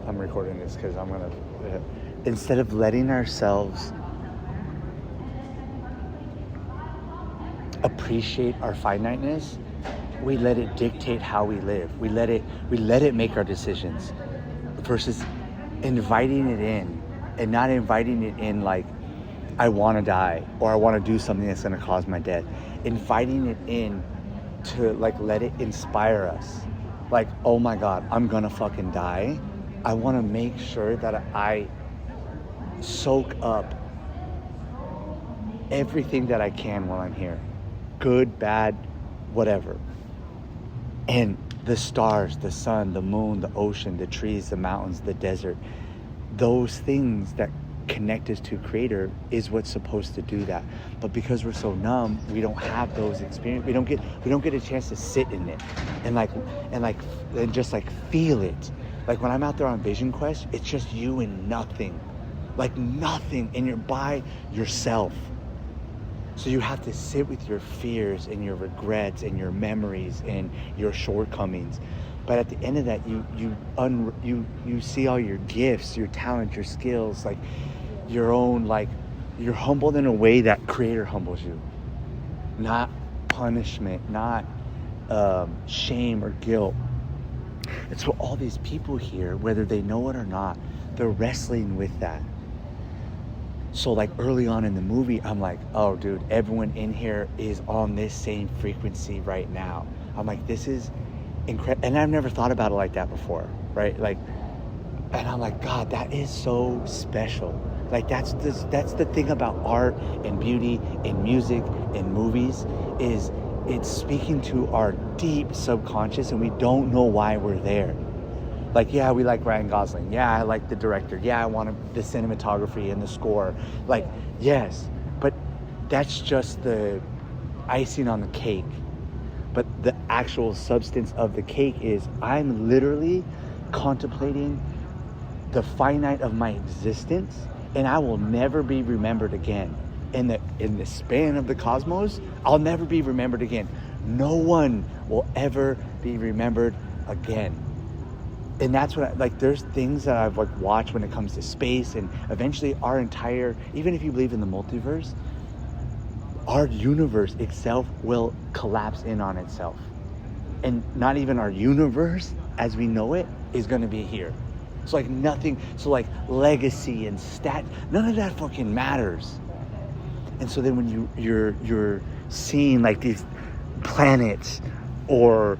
I'm recording this because I'm gonna instead of letting ourselves appreciate our finiteness, we let it dictate how we live. We let it make our decisions, versus inviting it in, and not inviting it in like I want to die or I want to do something that's going to cause my death. Inviting it in to like let it inspire us. Like, oh my God, I'm going to fucking die. I want to make sure that I soak up everything that I can while I'm here. Good, bad, whatever. And the stars, the sun, the moon, the ocean, the trees, the mountains, the desert, those things that connect us to Creator is what's supposed to do that. But because we're so numb, we don't have those experiences. We don't get a chance to sit in it and just like feel it. Like when I'm out there on Vision Quest, it's just you and nothing. Like nothing, and you're by yourself. So you have to sit with your fears and your regrets and your memories and your shortcomings. But at the end of that, you see all your gifts, your talent, your skills, like your own, like you're humbled in a way that Creator humbles you. Not punishment, not shame or guilt. And so all these people here, whether they know it or not, they're wrestling with that. So like early on in the movie, I'm like, oh dude, everyone in here is on this same frequency right now. I'm like, this is incredible. And I've never thought about it like that before, right? Like, and I'm like, God, that is so special. Like that's the thing about art and beauty and music and movies, is it's speaking to our deep subconscious and we don't know why we're there. Like, yeah, we like Ryan Gosling. Yeah, I like the director. Yeah, I want the cinematography and the score. Like, yes, but that's just the icing on the cake. But the actual substance of the cake is I'm literally contemplating the finite of my existence, and I will never be remembered again. In the span of the cosmos, I'll never be remembered again. No one will ever be remembered again. And that's what there's things that I've like watched when it comes to space, and eventually our entire, even if you believe in the multiverse, our universe itself will collapse in on itself. And not even our universe as we know it is going to be here. So like nothing, so like legacy and none of that fucking matters. And so then when you're seeing like these planets or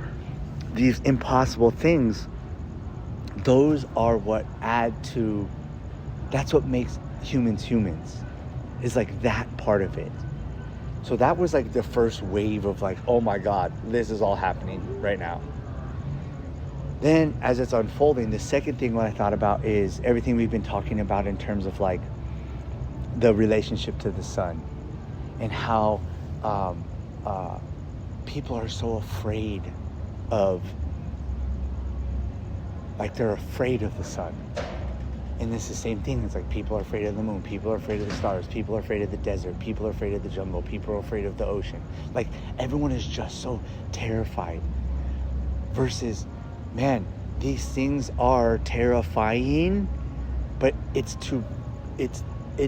these impossible things, those are what that's what makes humans, is like that part of it. So that was like the first wave of like, oh my God, this is all happening right now. Then as it's unfolding, the second thing what I thought about is everything we've been talking about in terms of like the relationship to the sun, and how people are so afraid of, like they're afraid of the sun. And it's the same thing. It's like people are afraid of the moon, people are afraid of the stars, people are afraid of the desert, people are afraid of the jungle, people are afraid of the ocean. Like everyone is just so terrified. Versus, man, these things are terrifying, but it's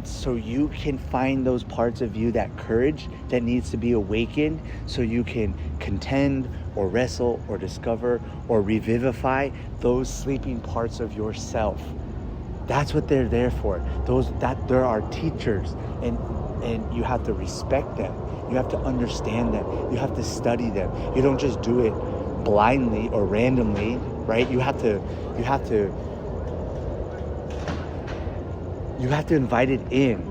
so you can find those parts of you, that courage that needs to be awakened, so you can contend or wrestle or discover or revivify those sleeping parts of yourself. That's what they're there for. They're our teachers, and you have to respect them. You have to understand them. You have to study them. You don't just do it blindly or randomly, right? You have to invite it in,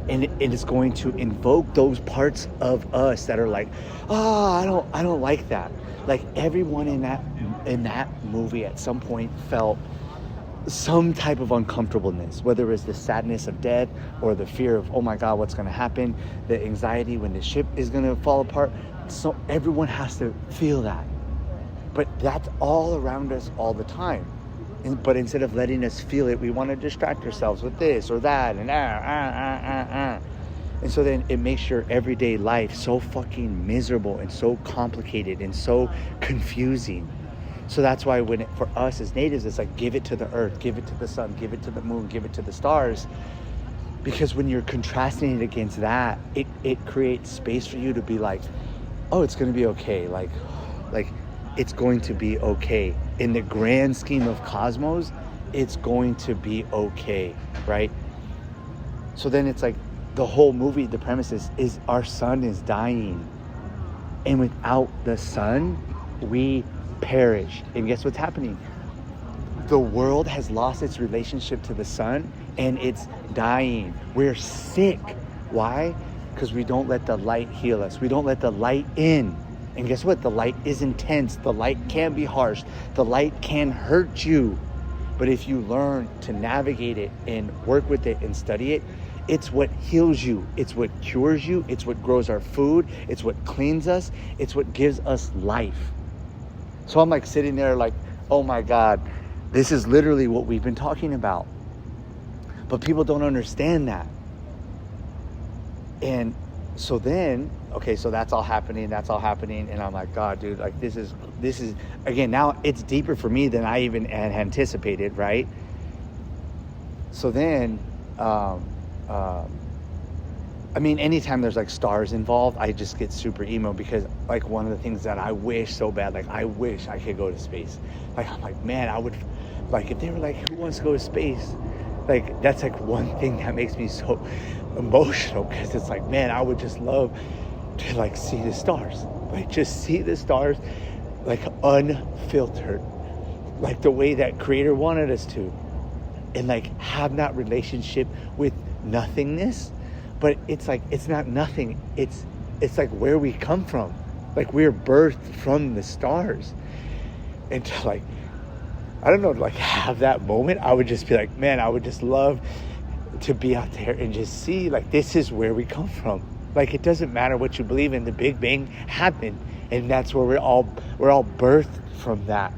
and it is going to invoke those parts of us that are like, oh, I don't like that. Like everyone in that movie at some point felt some type of uncomfortableness, whether it's the sadness of death or the fear of, oh my God, what's going to happen, the anxiety when the ship is going to fall apart. So everyone has to feel that, but that's all around us all the time. But instead of letting us feel it, we want to distract ourselves with this or that and And so then it makes your everyday life so fucking miserable and so complicated and so confusing. So that's why for us as natives, it's like, give it to the earth, give it to the sun, give it to the moon, give it to the stars. Because when you're contrasting it against that, it creates space for you to be like, oh, it's going to be okay. Like it's going to be okay. In the grand scheme of cosmos, it's going to be okay, right? So then it's like the whole movie, the premise is our sun is dying. And without the sun, we perish. And guess what's happening? The world has lost its relationship to the sun and it's dying. We're sick. Why? Because we don't let the light heal us. We don't let the light in. And guess what? The light is intense. The light can be harsh. The light can hurt you. But if you learn to navigate it and work with it and study it, it's what heals you. It's what cures you. It's what grows our food. It's what cleans us. It's what gives us life. So I'm like sitting there like, oh my God, this is literally what we've been talking about. But people don't understand that. And so then, okay, so that's all happening. And I'm like, God, dude, like this is, again, now it's deeper for me than I even had anticipated, right? So then, I mean, anytime there's like stars involved, I just get super emo because like one of the things that I wish so bad, like I wish I could go to space. Like, I'm like, man, I would, like if they were like, who wants to go to space? Like, that's like one thing that makes me so emotional because it's like, man, I would just love to like see the stars, like just see the stars, like unfiltered, like the way that Creator wanted us to, and like have that relationship with nothingness. But it's like, it's not nothing. It's like where we come from. Like we're birthed from the stars. And to like, I don't know, like have that moment, I would just be like, man, I would just love to be out there and just see like, this is where we come from. Like, it doesn't matter what you believe in. The Big Bang happened. And that's where we're all birthed from that.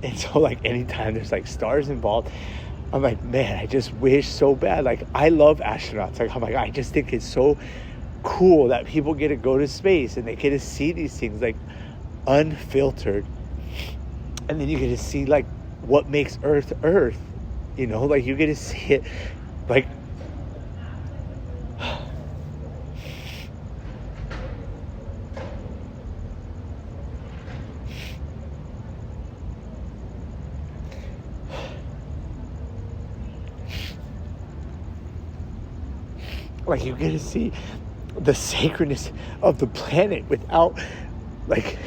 And so like anytime there's like stars involved, I'm like, man, I just wish so bad. Like, I love astronauts. Like, I'm like, I just think it's so cool that people get to go to space and they get to see these things like unfiltered. And then you get to see like what makes Earth, you know, like you get to see it like, like you get to see the sacredness of the planet without like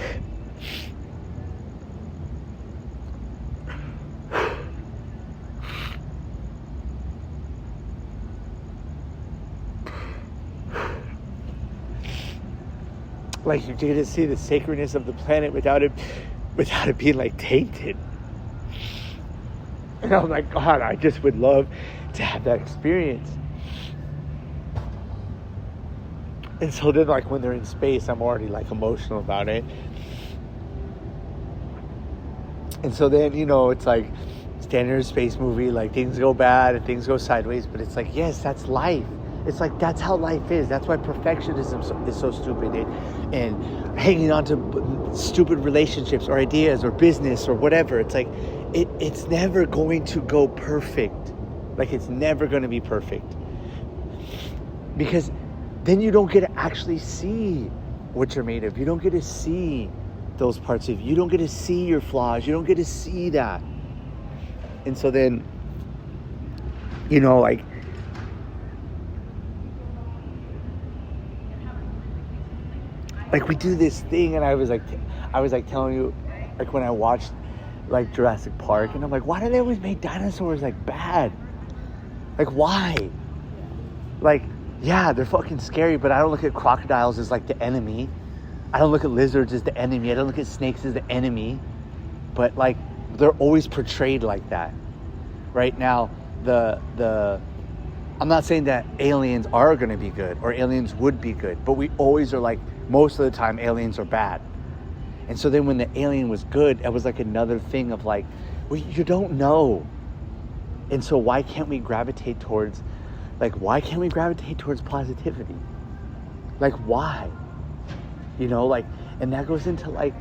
like you get to see the sacredness of the planet without it being like tainted. And I'm like, God, I just would love to have that experience. And so then like when they're in space, I'm already like emotional about it. And so then, you know, it's like standard space movie, like things go bad and things go sideways, but it's like, yes, that's life. It's like, that's how life is. That's why perfectionism is so stupid. And hanging on to stupid relationships or ideas or business or whatever. It's like, it's never going to go perfect. Like, it's never going to be perfect. Because then you don't get to actually see what you're made of. You don't get to see those parts of you. You don't get to see your flaws. You don't get to see that. And so then, you know, like we do this thing, and I was like telling you, like when I watched like Jurassic Park, and I'm like, why do they always make dinosaurs like bad? Like, why? Like, yeah, they're fucking scary, but I don't look at crocodiles as like the enemy. I don't look at lizards as the enemy. I don't look at snakes as the enemy. But like, they're always portrayed like that. Right now, I'm not saying that aliens are going to be good or aliens would be good, but we always are like, most of the time aliens are bad. And so then when the alien was good, it was like another thing of like, well, you don't know. And so why can't we gravitate towards positivity? Like, why? You know, like, and that goes into like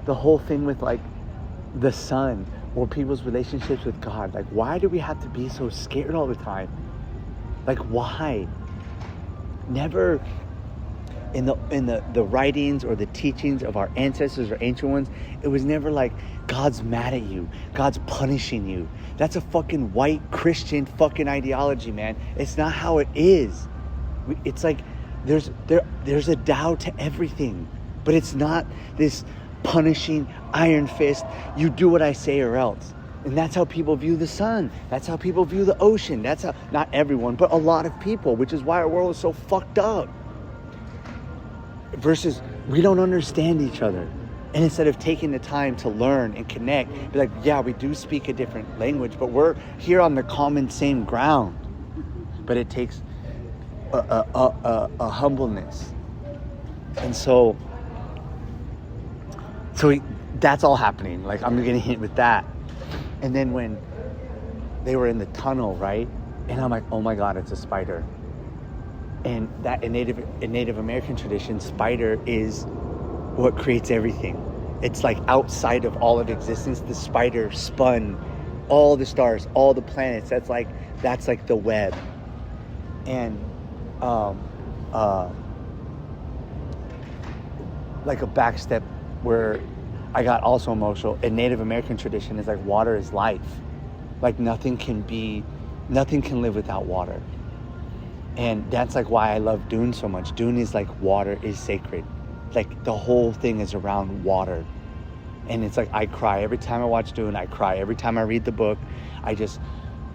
the whole thing with like the sun, or people's relationships with God. Like, why do we have to be so scared all the time? Like, why? Never in the writings or the teachings of our ancestors or ancient ones, it was never like God's mad at you, God's punishing you. That's a fucking white Christian fucking ideology, man. It's not how it is. It's like there's a Tao to everything, but it's not this punishing iron fist, you do what I say or else. And that's how people view the sun. That's how people view the ocean. That's how, not everyone, but a lot of people, which is why our world is so fucked up. Versus, we don't understand each other. And instead of taking the time to learn and connect, be like, yeah, we do speak a different language, but we're here on the common same ground. But it takes a humbleness. And so that's all happening. Like, I'm getting hit with that. And then when they were in the tunnel, right? And I'm like, oh my God, it's a spider. And that in Native American tradition, spider is what creates everything. It's like outside of all of existence, the spider spun all the stars, all the planets. That's like the web. And like a backstep where I got also emotional. In Native American tradition, is like water is life. Like nothing can live without water. And that's like why I love Dune so much. Dune is like water is sacred. Like the whole thing is around water. And it's like I cry every time I watch Dune. I cry every time I read the book.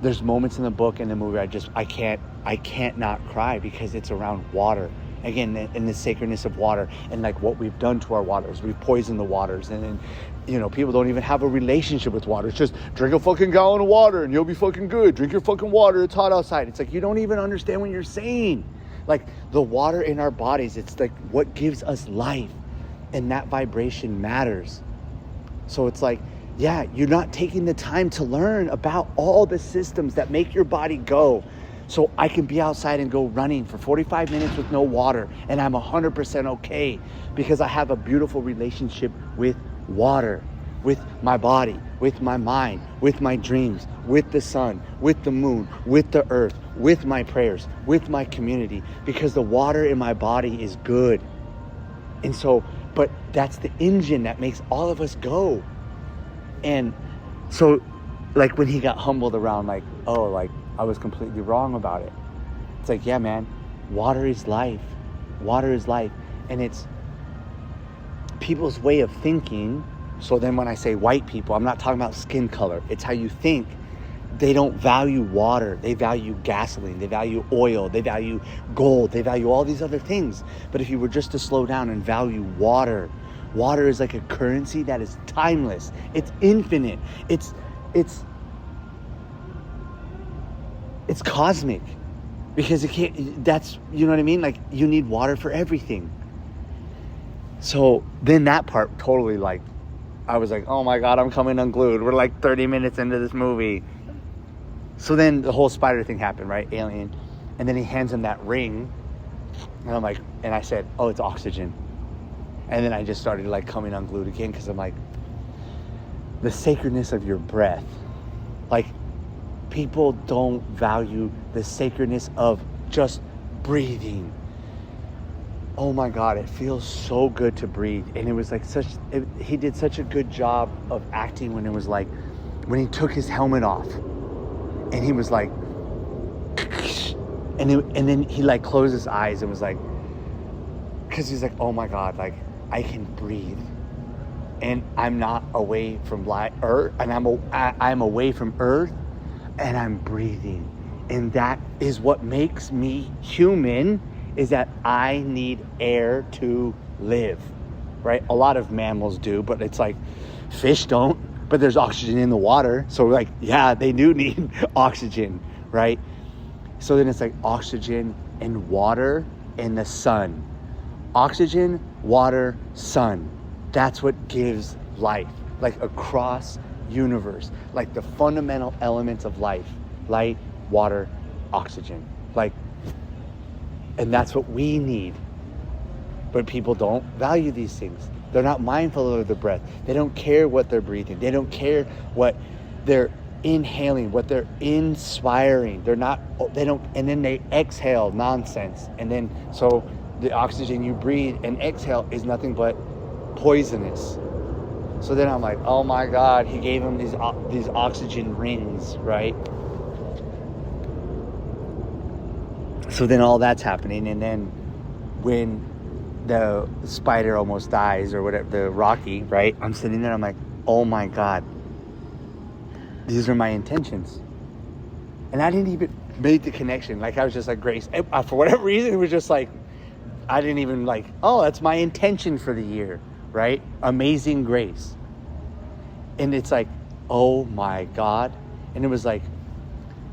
There's moments in the book and the movie I can't not cry because it's around water. Again, in the sacredness of water and like what we've done to our waters. We've poisoned the waters, and then, people don't even have a relationship with water. It's just drink a fucking gallon of water and you'll be fucking good. Drink your fucking water. It's hot outside. It's like, you don't even understand what you're saying. Like the water in our bodies, it's like what gives us life, and that vibration matters. So it's like, yeah, you're not taking the time to learn about all the systems that make your body go. So I can be outside and go running for 45 minutes with no water, and I'm 100% okay because I have a beautiful relationship with water, with my body, with my mind, with my dreams, with the sun, with the moon, with the earth, with my prayers, with my community, because the water in my body is good. And so, but that's the engine that makes all of us go. And so, like when he got humbled around, like, oh, like, I was completely wrong about it. It's like, yeah, man, water is life. Water is life. And it's people's way of thinking. So then when I say white people, I'm not talking about skin color. It's how you think. They don't value water. They value gasoline. They value oil. They value gold. They value all these other things. But if you were just to slow down and value water, water is like a currency that is timeless. It's infinite. It's cosmic, because it can't, that's, you know what I mean? Like, you need water for everything. So then that part totally, like, I was like, oh my God, I'm coming unglued. We're like 30 minutes into this movie. So then the whole spider thing happened, right? Alien. And then he hands him that ring. And I'm like, and I said, oh, it's oxygen. And then I just started like coming unglued again, because I'm like, the sacredness of your breath. Like, people don't value the sacredness of just breathing. Oh my God, it feels so good to breathe. And it was like he did such a good job of acting when it was like, when he took his helmet off and he was like, and then he like closed his eyes and was like, because he's like, oh my God, like I can breathe. And I'm not away from Earth, and I'm away from Earth, and I'm breathing. And that is what makes me human, is that I need air to live, right? A lot of mammals do, but it's like fish don't, but there's oxygen in the water. So like, yeah, they do need oxygen, right? So then it's like oxygen and water and the sun. Oxygen, water, sun. That's what gives life, like across universe, like the fundamental elements of life: light, water, oxygen. Like, and that's what we need. But people don't value these things. They're not mindful of the breath. They don't care what they're breathing. They don't care what they're inhaling, what they're inspiring. They don't, and then they exhale nonsense. And then, so the oxygen you breathe and exhale is nothing but poisonous. So then I'm like, oh my God, he gave them these oxygen rings, right? So then all that's happening. And then when the spider almost dies or whatever, the Rocky, right? I'm sitting there, I'm like, oh my God, these are my intentions. And I didn't even make the connection. Like, I was just like, Grace, for whatever reason, it was just like, I didn't even like, oh, that's my intention for the year, right? Amazing Grace. And it's like, oh my God. And it was like,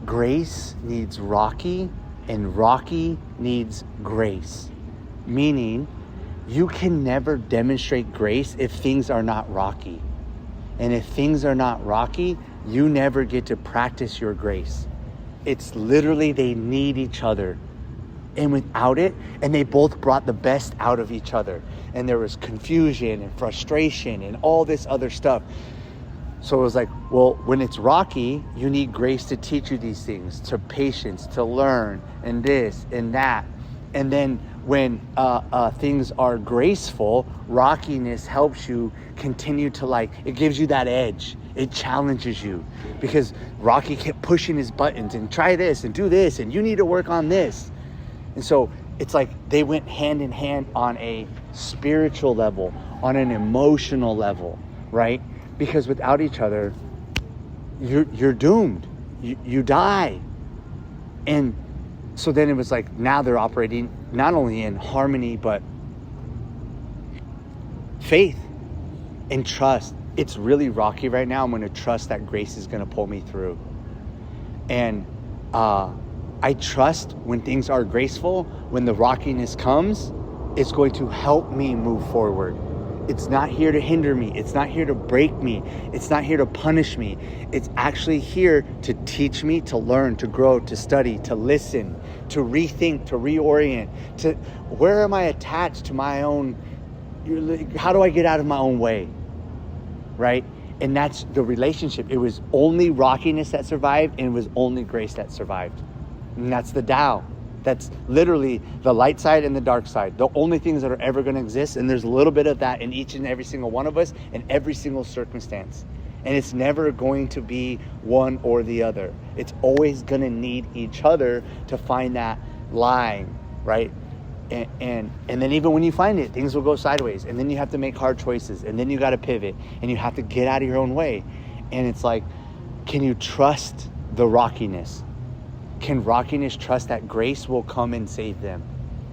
Grace needs Rocky and Rocky needs Grace. Meaning, you can never demonstrate grace if things are not rocky. And if things are not rocky, you never get to practice your grace. It's literally, they need each other. And without it, and they both brought the best out of each other. And there was confusion and frustration and all this other stuff. So it was like, well, when it's rocky, you need grace to teach you these things, to patience, to learn, and this and that. And then when things are graceful, rockiness helps you continue to, like, it gives you that edge. It challenges you, because Rocky kept pushing his buttons and try this and do this and you need to work on this. And so it's like they went hand in hand on a spiritual level, on an emotional level, right? Because without each other, you're doomed. You die. And so then it was like, now they're operating not only in harmony, but faith and trust. It's really rocky right now. I'm going to trust that grace is going to pull me through. And I trust when things are graceful, when the rockiness comes, it's going to help me move forward. It's not here to hinder me. It's not here to break me. It's not here to punish me. It's actually here to teach me, to learn, to grow, to study, to listen, to rethink, to reorient, to where am I attached to my own, how do I get out of my own way, right? And that's the relationship. It was only rockiness that survived, and it was only grace that survived. And that's the Tao. That's literally the light side and the dark side. The only things that are ever going to exist. And there's a little bit of that in each and every single one of us in every single circumstance. And it's never going to be one or the other. It's always going to need each other to find that line, right? And then even when you find it, things will go sideways. And then you have to make hard choices. And then you got to pivot. And you have to get out of your own way. And it's like, can you trust the rockiness? Can rockiness trust that grace will come and save them?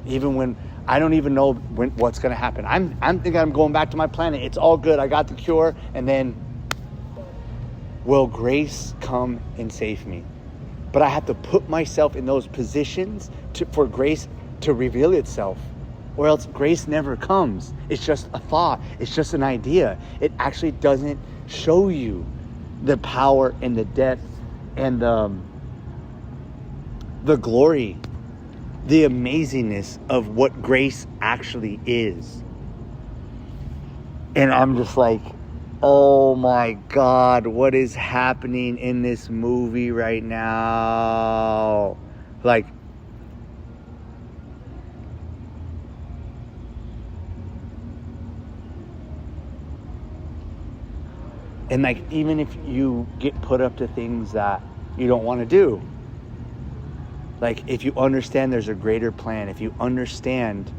Even when I don't even know what's going to happen. I'm thinking I'm going back to my planet. It's all good. I got the cure. And then will grace come and save me? But I have to put myself in those positions for grace to reveal itself, or else grace never comes. It's just a thought. It's just an idea. It actually doesn't show you the power and the depth and the glory, the amazingness of what grace actually is. And I'm just like, oh my God, what is happening in this movie right now? Like, and like, even if you get put up to things that you don't want to do, like, if you understand there's a greater plan, if you understand,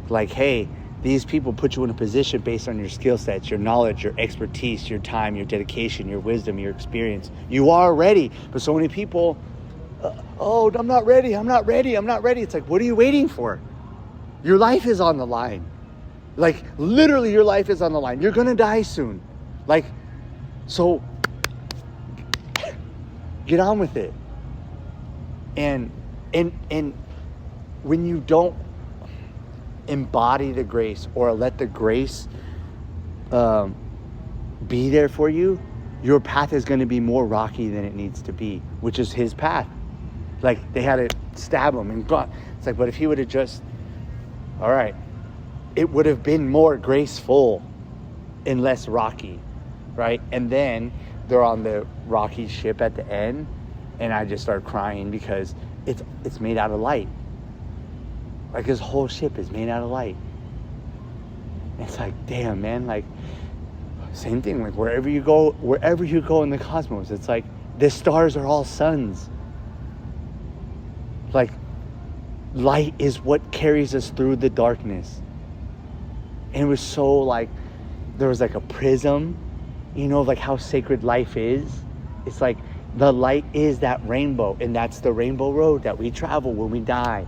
like, hey, these people put you in a position based on your skill sets, your knowledge, your expertise, your time, your dedication, your wisdom, your experience. You are ready. But so many people, oh, I'm not ready. It's like, what are you waiting for? Your life is on the line. Like, literally, your life is on the line. You're going to die soon. Like, so get on with it. And when you don't embody the grace or let the grace be there for you, your path is going to be more rocky than it needs to be, which is his path. Like, they had to stab him and it's like, but if he would have just, all right, it would have been more graceful. and less rocky, right? And then they're on the rocky ship at the end, and I just start crying because it's made out of light. Like, this whole ship is made out of light. It's like, damn, man, like, same thing, like wherever you go in the cosmos, it's like the stars are all suns. Like, light is what carries us through the darkness. And it was so like, there was like a prism, you know, like how sacred life is. It's like the light is that rainbow, and that's the rainbow road that we travel when we die.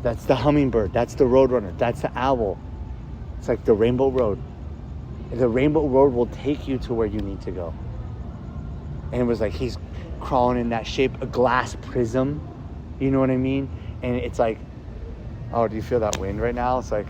That's the hummingbird, that's the roadrunner, that's the owl. It's like the rainbow road. The rainbow road will take you to where you need to go. And it was like he's crawling in that shape, a glass prism. You know what I mean? And it's like, oh, do you feel that wind right now? It's like,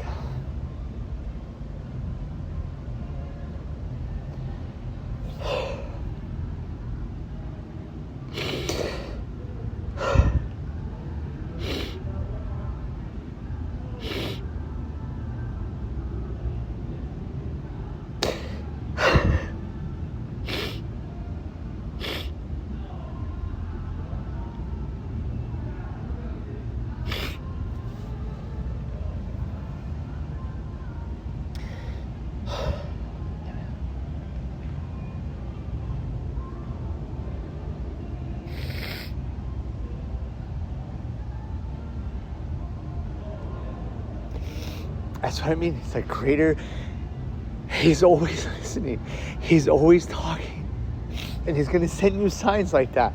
that's what I mean. It's like greater. He's always listening. He's always talking. And he's going to send you signs like that.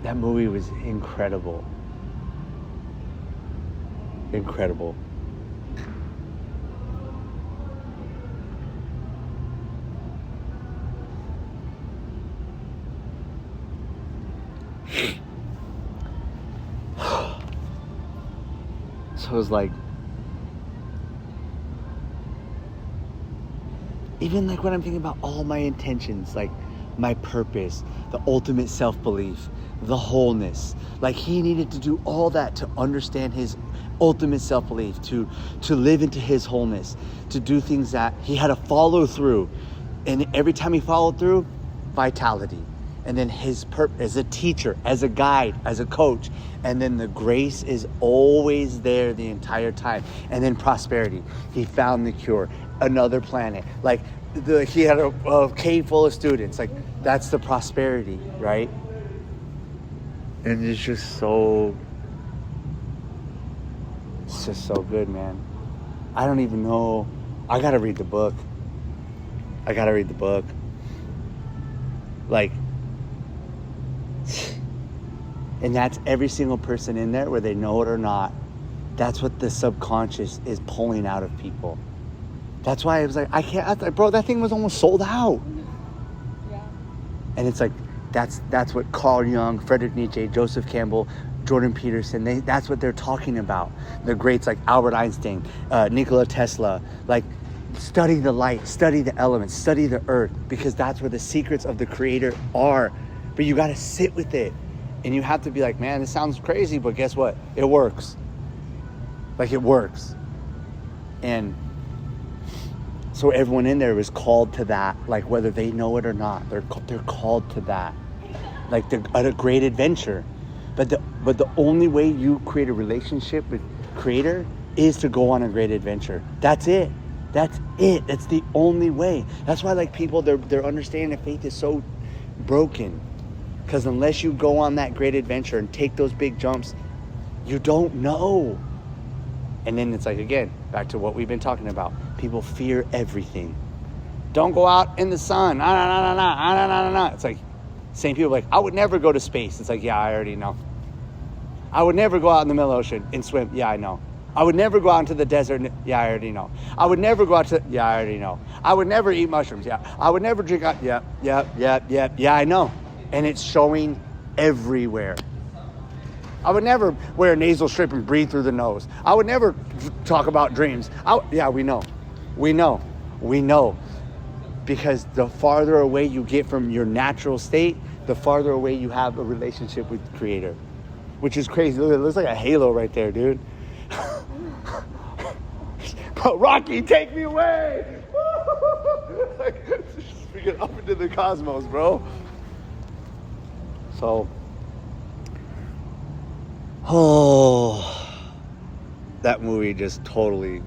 That movie was incredible. Incredible. So it was like, even like when I'm thinking about all my intentions, like my purpose, the ultimate self-belief, the wholeness, like he needed to do all that to understand his ultimate self-belief, to live into his wholeness, to do things that he had to follow through. And every time he followed through, vitality. And then his purpose as a teacher, as a guide, as a coach. And then the grace is always there the entire time. And then prosperity. He found the cure. Another planet. Like he had a cave full of students. Like that's the prosperity, right? And it's just so good, man. I don't even know. I gotta read the book. Like, and that's every single person in there, whether they know it or not. That's what the subconscious is pulling out of people. That's why I was like, I can't, bro, that thing was almost sold out. Yeah. And it's like, that's what Carl Jung, Friedrich Nietzsche, Joseph Campbell, Jordan Peterson, that's what they're talking about. The greats like Albert Einstein, Nikola Tesla, like study the light, study the elements, study the earth, because that's where the secrets of the creator are. But you got to sit with it. And you have to be like, man, this sounds crazy, but guess what? It works. Like it works. And so everyone in there is called to that, like whether they know it or not, they're called to that. Like a great adventure. But the only way you create a relationship with Creator is to go on a great adventure. That's it. That's the only way. That's why like people, their understanding of faith is so broken. Because unless you go on that great adventure and take those big jumps, you don't know. And then it's like, again, back to what we've been talking about. People fear everything. Don't go out in the sun. It's like, same people like, I would never go to space. It's like, yeah, I already know. I would never go out in the middle of the ocean and swim. Yeah, I know. I would never go out into the desert. Yeah, I already know. I would never go out to, yeah, I already know. I would never eat mushrooms. Yeah. I would never drink out. Yeah, I know. And it's showing everywhere. I would never wear a nasal strip and breathe through the nose. I would never talk about dreams. Yeah, we know. We know. Because the farther away you get from your natural state, the farther away you have a relationship with the Creator. Which is crazy. Look, it looks like a halo right there, dude. But Rocky, take me away! Like, we get up into the cosmos, bro. So, that movie just totally.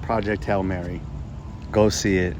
Project Hail Mary. Go see it.